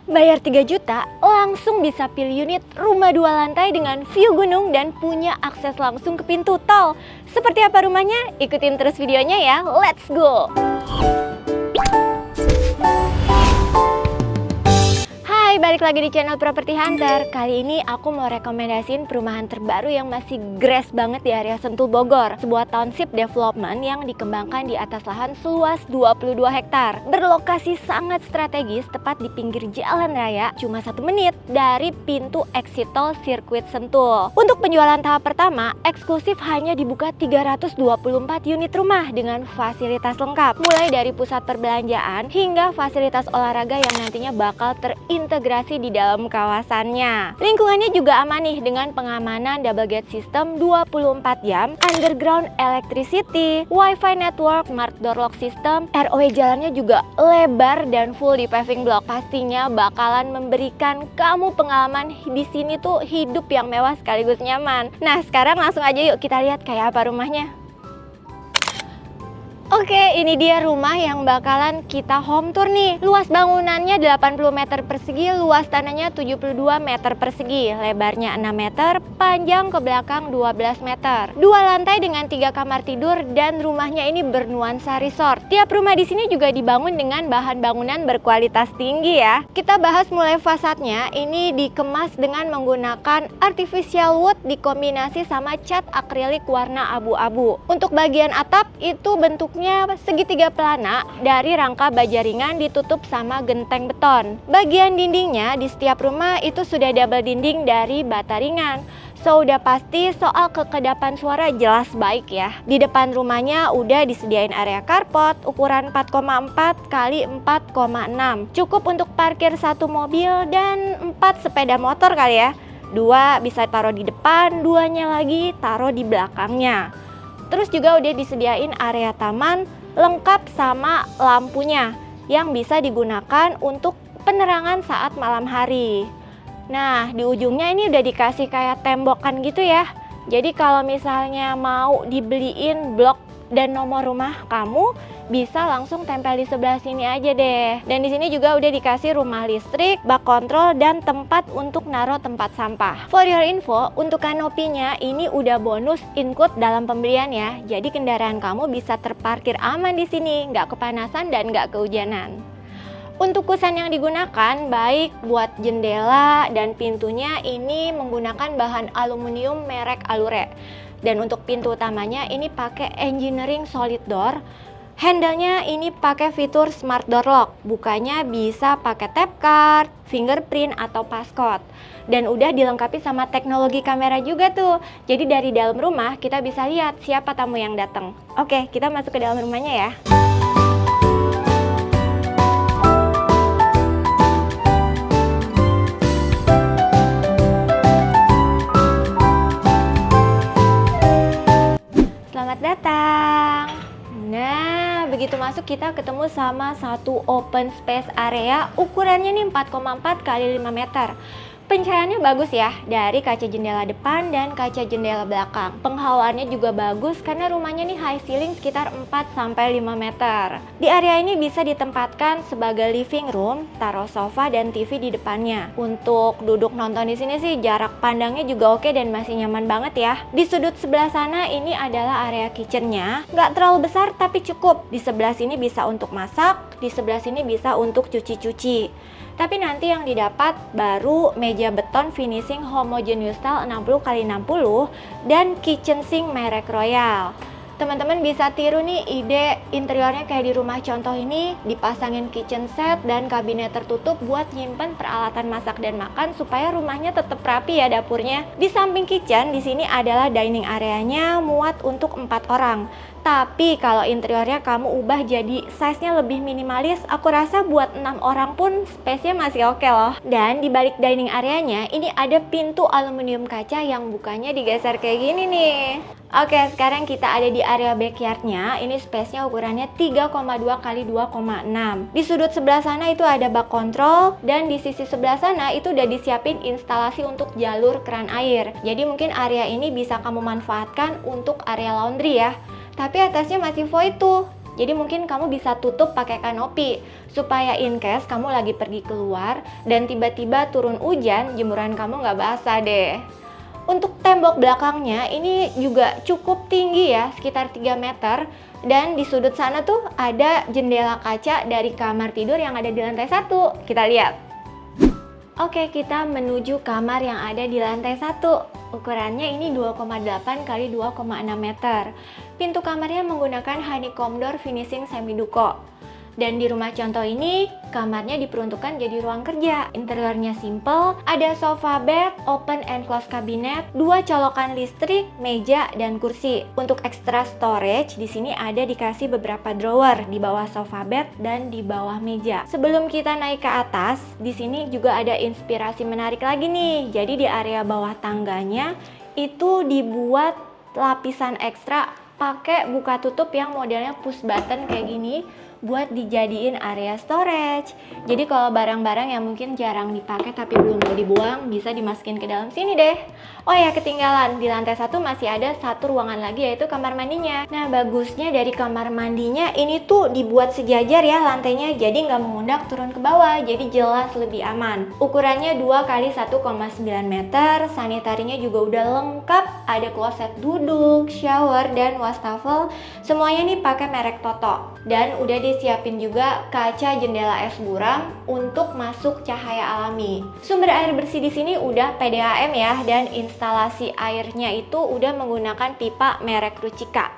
Bayar 3 juta, langsung bisa pilih unit rumah 2 lantai dengan view gunung dan punya akses langsung ke pintu tol. Seperti apa rumahnya? Ikutin terus videonya ya, let's go! Hai, balik lagi di channel Property Hunter. Kali ini aku mau rekomendasiin perumahan terbaru yang masih grass banget di area Sentul, Bogor. Sebuah township development yang dikembangkan di atas lahan seluas 22 hektar. Berlokasi sangat strategis, tepat di pinggir jalan raya, cuma 1 menit dari pintu exit tol sirkuit Sentul. Untuk penjualan tahap pertama, eksklusif hanya dibuka 324 unit rumah dengan fasilitas lengkap. Mulai dari pusat perbelanjaan hingga fasilitas olahraga yang nantinya bakal terintegrasi di dalam kawasannya. Lingkungannya juga aman nih dengan pengamanan double gate system 24 jam, underground electricity, wifi network, smart door lock system, ROW jalannya juga lebar dan full di paving block. Pastinya bakalan memberikan kamu pengalaman di sini tuh hidup yang mewah sekaligus nyaman. Nah, sekarang langsung aja yuk kita lihat kayak apa rumahnya. Oke, ini dia rumah yang bakalan kita home tour nih. Luas bangunannya 80 meter persegi, luas tanahnya 72 meter persegi, lebarnya 6 meter, panjang ke belakang 12 meter. 2 lantai dengan 3 kamar tidur dan rumahnya ini bernuansa resort. Tiap rumah di sini juga dibangun dengan bahan bangunan berkualitas tinggi ya. Kita bahas mulai fasadnya, ini dikemas dengan menggunakan artificial wood dikombinasi sama cat akrilik warna abu-abu. Untuk bagian atap itu bentuknya segitiga pelana dari rangka baja ringan ditutup sama genteng beton. Bagian dindingnya di setiap rumah itu sudah double dinding dari bata ringan. So udah pasti soal kekedapan suara jelas baik ya. Di depan rumahnya udah disediain area carport ukuran 4,4 kali 4,6. Cukup untuk parkir 1 mobil dan 4 sepeda motor kali ya. 2 bisa taruh di depan, 2-nya lagi taruh di belakangnya. Terus juga udah disediain area taman lengkap sama lampunya yang bisa digunakan untuk penerangan saat malam hari. Nah, di ujungnya ini udah dikasih kayak tembokan gitu ya. Jadi kalau misalnya mau dibeliin blok dan nomor rumah kamu, bisa langsung tempel di sebelah sini aja deh. Dan di sini juga udah dikasih rumah listrik, bak kontrol, dan tempat untuk naruh tempat sampah. For your info, untuk kanopinya ini udah bonus include dalam pembelian ya. Jadi kendaraan kamu bisa terparkir aman di sini, nggak kepanasan dan nggak kehujanan. Untuk kusen yang digunakan, baik buat jendela dan pintunya ini menggunakan bahan aluminium merek Allure. Dan untuk pintu utamanya ini pakai engineering solid door. Handle-nya ini pakai fitur smart door lock. Bukanya bisa pakai tap card, fingerprint atau passcode. Dan udah dilengkapi sama teknologi kamera juga tuh. Jadi dari dalam rumah kita bisa lihat siapa tamu yang datang. Oke, kita masuk ke dalam rumahnya ya. Selamat datang. Nah, begitu masuk kita ketemu sama satu open space area, ukurannya nih 4,4 kali 5 meter. Pencahayaannya bagus ya, dari kaca jendela depan dan kaca jendela belakang. Penghawaannya juga bagus karena rumahnya nih high ceiling sekitar 4-5 meter. Di area ini bisa ditempatkan sebagai living room, taruh sofa dan TV di depannya. Untuk duduk nonton di sini sih jarak pandangnya juga oke dan masih nyaman banget ya. Di sudut sebelah sana ini adalah area kitchennya, nggak terlalu besar tapi cukup. Di sebelah sini bisa untuk masak, di sebelah sini bisa untuk cuci-cuci. Tapi nanti yang didapat baru meja beton finishing homogeneous style 60x60 dan kitchen sink merek Royal. Teman-teman bisa tiru nih ide interiornya kayak di rumah contoh ini, dipasangin kitchen set dan kabinet tertutup buat nyimpen peralatan masak dan makan supaya rumahnya tetap rapi ya dapurnya. Di samping kitchen di sini adalah dining areanya muat untuk 4 orang. Tapi kalau interiornya kamu ubah jadi size-nya lebih minimalis, aku rasa buat 6 orang pun space-nya masih oke loh. Dan di balik dining areanya ini ada pintu aluminium kaca yang bukanya digeser kayak gini nih. Oke, sekarang kita ada di area backyardnya. Ini space-nya ukurannya 3,2 kali 2,6. Di sudut sebelah sana itu ada bak kontrol dan di sisi sebelah sana itu udah disiapin instalasi untuk jalur keran air. Jadi mungkin area ini bisa kamu manfaatkan untuk area laundry ya. Tapi atasnya masih void tuh. Jadi mungkin kamu bisa tutup pakai kanopi supaya in case kamu lagi pergi keluar dan tiba-tiba turun hujan, jemuran kamu nggak basah deh. Untuk tembok belakangnya ini juga cukup tinggi ya, sekitar 3 meter. Dan di sudut sana tuh ada jendela kaca dari kamar tidur yang ada di lantai 1. Kita lihat. Oke, kita menuju kamar yang ada di lantai 1. Ukurannya ini 2,8 x 2,6 meter. Pintu kamarnya menggunakan honeycomb door finishing semi duko. Dan di rumah contoh ini, kamarnya diperuntukkan jadi ruang kerja. Interiornya simple, ada sofa bed, open and close cabinet, 2 colokan listrik, meja, dan kursi. Untuk extra storage, di sini ada dikasih beberapa drawer di bawah sofa bed dan di bawah meja. Sebelum kita naik ke atas, di sini juga ada inspirasi menarik lagi nih. Jadi di area bawah tangganya itu dibuat lapisan ekstra pakai buka tutup yang modelnya push button kayak gini buat dijadiin area storage. Jadi kalau barang-barang yang mungkin jarang dipakai tapi belum mau dibuang bisa dimasukin ke dalam sini deh. Oh ya, ketinggalan, di lantai 1 masih ada satu ruangan lagi yaitu kamar mandinya. Nah, bagusnya dari kamar mandinya ini tuh dibuat sejajar ya lantainya, jadi nggak mengundak turun ke bawah, jadi jelas lebih aman. Ukurannya 2 x 1,9 meter, sanitarinya juga udah lengkap, ada kloset duduk, shower, dan wastafel. Semuanya nih pakai merek Toto. Dan udah disiapin juga kaca jendela es buram untuk masuk cahaya alami. Sumber air bersih di sini udah PDAM ya, dan instalasi airnya itu udah menggunakan pipa merek Rucika.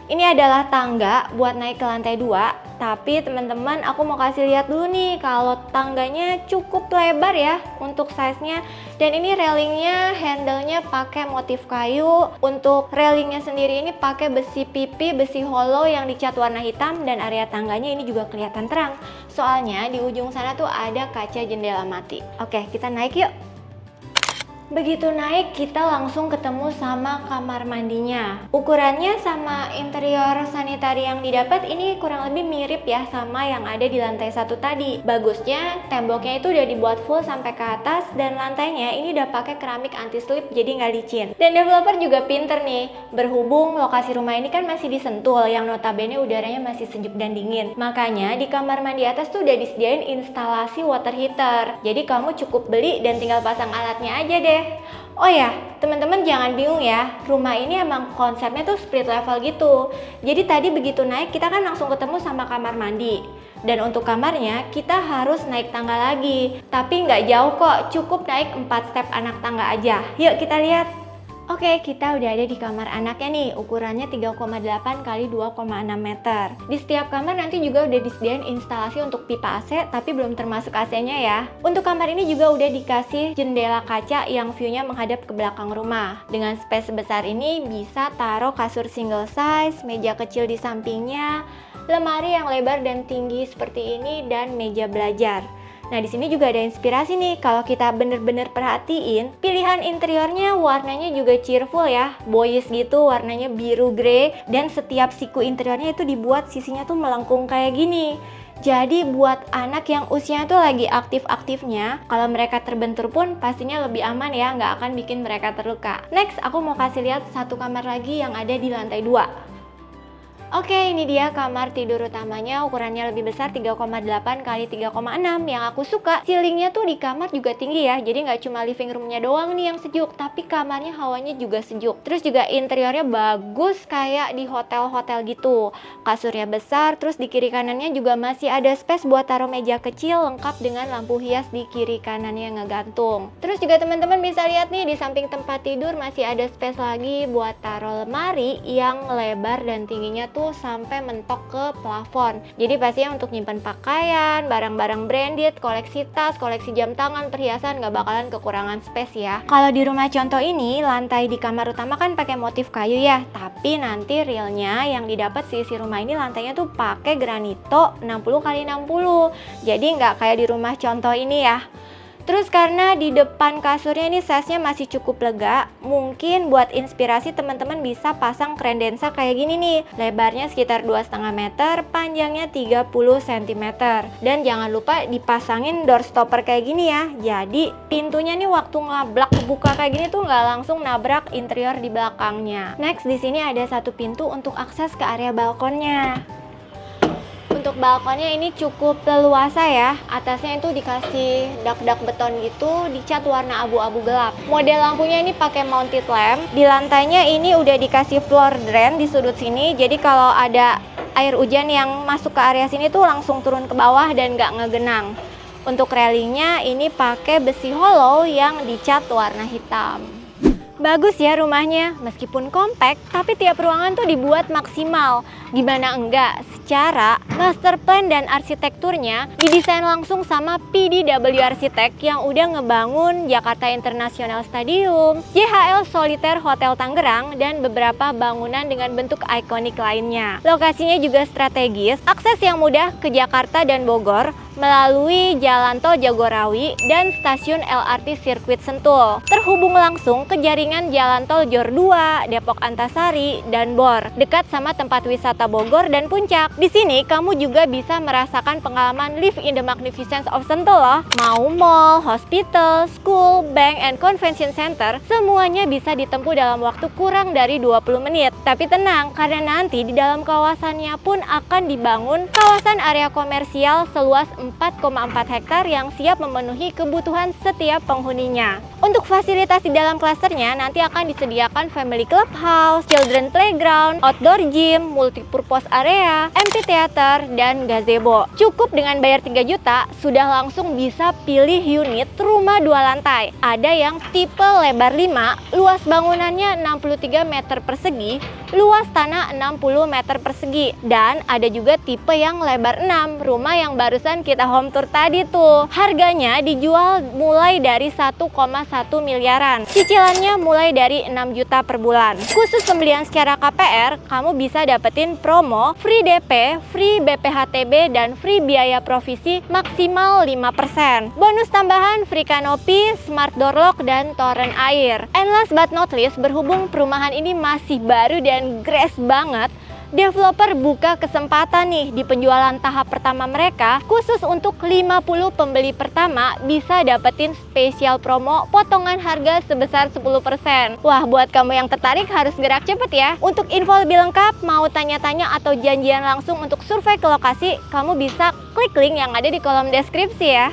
Ini adalah tangga buat naik ke lantai 2, tapi teman-teman aku mau kasih lihat dulu nih kalau tangganya cukup lebar ya untuk size-nya. Dan ini railingnya, handle-nya pakai motif kayu. Untuk railingnya sendiri ini pakai besi pipi, besi hollow yang dicat warna hitam, dan area tangganya ini juga kelihatan terang. Soalnya di ujung sana tuh ada kaca jendela mati. Oke, kita naik yuk. Begitu naik, kita langsung ketemu sama kamar mandinya. Ukurannya sama interior sanitari yang didapat ini kurang lebih mirip ya sama yang ada di lantai 1 tadi. Bagusnya temboknya itu udah dibuat full sampai ke atas, dan lantainya ini udah pakai keramik anti slip jadi nggak licin. Dan developer juga pinter nih, berhubung lokasi rumah ini kan masih di Sentul yang notabene udaranya masih sejuk dan dingin. Makanya di kamar mandi atas tuh udah disediain instalasi water heater. Jadi kamu cukup beli dan tinggal pasang alatnya aja deh. Oh ya, teman-teman jangan bingung ya, rumah ini emang konsepnya tuh split level gitu. Jadi tadi begitu naik kita kan langsung ketemu sama kamar mandi. Dan untuk kamarnya kita harus naik tangga lagi. Tapi nggak jauh kok, cukup naik 4 step anak tangga aja. Yuk kita lihat. Oke, kita udah ada di kamar anaknya nih, ukurannya 3,8 x 2,6 meter. Di setiap kamar nanti juga udah disediain instalasi untuk pipa AC, tapi belum termasuk AC-nya ya. Untuk kamar ini juga udah dikasih jendela kaca yang view-nya menghadap ke belakang rumah. Dengan space sebesar ini bisa taruh kasur single size, meja kecil di sampingnya, lemari yang lebar dan tinggi seperti ini, dan meja belajar. Nah, di sini juga ada inspirasi nih. Kalau kita bener-bener perhatiin, pilihan interiornya warnanya juga cheerful ya, boyish gitu, warnanya biru grey, dan setiap siku interiornya itu dibuat sisinya tuh melengkung kayak gini. Jadi buat anak yang usianya tuh lagi aktif-aktifnya, kalau mereka terbentur pun pastinya lebih aman ya, nggak akan bikin mereka terluka. Next, aku mau kasih lihat satu kamar lagi yang ada di lantai 2. Oke, ini dia kamar tidur utamanya, ukurannya lebih besar 3,8 x 3,6. Yang aku suka, ceilingnya tuh di kamar juga tinggi ya, jadi nggak cuma living roomnya doang nih yang sejuk, tapi kamarnya hawanya juga sejuk. Terus juga interiornya bagus kayak di hotel-hotel gitu. Kasurnya besar, terus di kiri kanannya juga masih ada space buat taruh meja kecil lengkap dengan lampu hias di kiri kanannya ngegantung. Terus juga teman-teman bisa lihat nih di samping tempat tidur masih ada space lagi buat taruh lemari yang lebar dan tingginya tuh sampai mentok ke plafon. Jadi pastinya untuk nyimpan pakaian, barang-barang branded, koleksi tas, koleksi jam tangan, perhiasan nggak bakalan kekurangan space ya. Kalau di rumah contoh ini, lantai di kamar utama kan pakai motif kayu ya, tapi nanti realnya yang didapat sisi rumah ini lantainya tuh pakai granito 60 x 60. Jadi nggak kayak di rumah contoh ini ya. Terus karena di depan kasurnya ini size-nya masih cukup lega, mungkin buat inspirasi teman-teman bisa pasang kredensa kayak gini nih. Lebarnya sekitar 2,5 meter, panjangnya 30 cm. Dan jangan lupa dipasangin door stopper kayak gini ya. Jadi pintunya nih waktu ngablak kebuka kayak gini tuh nggak langsung nabrak interior di belakangnya. Next, di sini ada satu pintu untuk akses ke area balkonnya. Untuk balkonnya ini cukup leluasa ya. Atasnya itu dikasih dak-dak beton gitu, dicat warna abu-abu gelap. Model lampunya ini pakai mounted lamp. Di lantainya ini udah dikasih floor drain di sudut sini. Jadi kalau ada air hujan yang masuk ke area sini tuh langsung turun ke bawah dan nggak ngegenang. Untuk railingnya ini pakai besi hollow yang dicat warna hitam. Bagus ya rumahnya, meskipun kompak, tapi tiap ruangan tuh dibuat maksimal. Gimana enggak, secara master plan dan arsitekturnya didesain langsung sama PDW Arsitek yang udah ngebangun Jakarta International Stadium, JHL Solitaire Hotel Tangerang, dan beberapa bangunan dengan bentuk ikonik lainnya. Lokasinya juga strategis, akses yang mudah ke Jakarta dan Bogor melalui Jalan Tol Jagorawi dan stasiun LRT Sirkuit Sentul. Terhubung langsung ke jaringan Jalan Tol Jor 2, Depok Antasari, dan Bor, dekat sama tempat wisata Bogor dan Puncak. Di sini kamu juga bisa merasakan pengalaman live in the magnificence of Sentul loh. Mau mall, hospital, school, bank, and convention center, semuanya bisa ditempuh dalam waktu kurang dari 20 menit. Tapi tenang, karena nanti di dalam kawasannya pun akan dibangun kawasan area komersial seluas 4,4 hektar yang siap memenuhi kebutuhan setiap penghuninya. Untuk fasilitas di dalam klasternya nanti akan disediakan family clubhouse, children playground, outdoor gym, multipurpose area, amphitheater, dan gazebo. Cukup dengan bayar 3 juta, sudah langsung bisa pilih unit rumah 2 lantai. Ada yang tipe lebar 5, luas bangunannya 63 meter persegi, luas tanah 60 meter persegi. Dan ada juga tipe yang lebar 6, rumah yang barusan kita home tour tadi tuh. Harganya dijual mulai dari 1,1 miliaran. Cicilannya mulai dari 6 juta per bulan. Khusus pembelian secara KPR, kamu bisa dapetin promo free DP, free BPHTB, dan free biaya provisi maksimal 5%. Bonus tambahan free kanopi, smart door lock, dan toren air. And last but not least, berhubung perumahan ini masih baru dan grace banget, developer buka kesempatan nih di penjualan tahap pertama mereka. Khusus untuk 50 pembeli pertama bisa dapetin spesial promo potongan harga sebesar 10%. Wah, buat kamu yang tertarik harus gerak cepet ya. Untuk info lebih lengkap, mau tanya-tanya atau janjian langsung untuk survei ke lokasi, kamu bisa klik link yang ada di kolom deskripsi ya.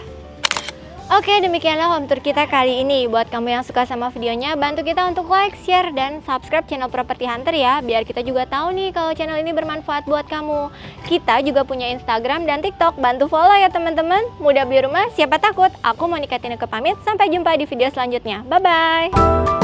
Oke, demikianlah home tour kita kali ini. Buat kamu yang suka sama videonya, bantu kita untuk like, share, dan subscribe channel Property Hunter ya, biar kita juga tahu nih kalau channel ini bermanfaat buat kamu. Kita juga punya Instagram dan TikTok, bantu follow ya teman-teman. Mudah beli rumah, siapa takut? Aku Monica Tineke pamit, sampai jumpa di video selanjutnya. Bye-bye!